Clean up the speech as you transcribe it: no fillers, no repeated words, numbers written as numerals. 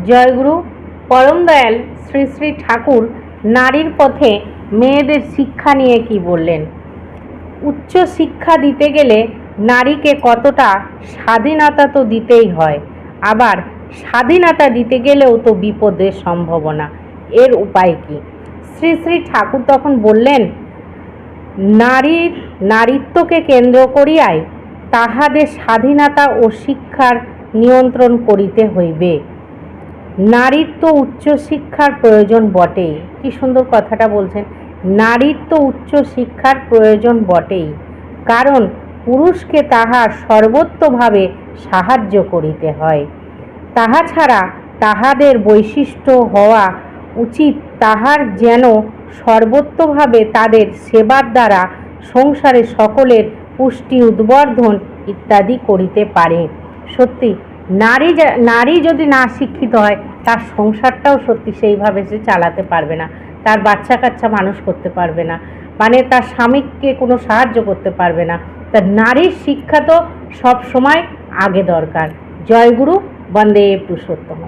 জয়গুরু পরম দয়াল শ্রী শ্রী ঠাকুর নারীর পথে মেয়েদের শিক্ষা নিয়ে কি বললেন। উচ্চ শিক্ষা দিতে গেলে নারীকে কতটা স্বাধীনতা তো দিতেই হয়, আবার স্বাধীনতা দিতে গেলেও তো বিপদের সম্ভাবনা। এর উপায় কি? শ্রী শ্রী ঠাকুর তখন বললেন, নারীত্বকে কেন্দ্র করিয়াই তাহাদের স্বাধীনতা ও শিক্ষার নিয়ন্ত্রণ করিতে হইবে। নারীর তো উচ্চ শিক্ষার প্রয়োজন বটেই। কি সুন্দর কথাটা বলছেন, নারীর তো উচ্চ শিক্ষার প্রয়োজন বটেই, কারণ পুরুষকে তাহার সর্বত্রভাবে সাহায্য করিতে হয়। তাহা ছাড়া তাহাদের বৈশিষ্ট্য হওয়া উচিত তাহার যেন সর্বত্রভাবে তাদের সেবার দ্বারা সংসারে সকলের পুষ্টি উদ্বর্ধন ইত্যাদি করিতে পারে। সত্যি নারী যদি না শিক্ষিত হয়, তার সংসারটাও সত্যি সেইভাবে সে চালাতে পারবে না, তার বাচ্চা কাচ্চা মানুষ করতে পারবে না, মানে তার স্বামীকে কোনো সাহায্য করতে পারবে না। তা নারীর শিক্ষা তো সব সময় আগে দরকার। জয়গুরু, বন্দে পুরুষোত্তম।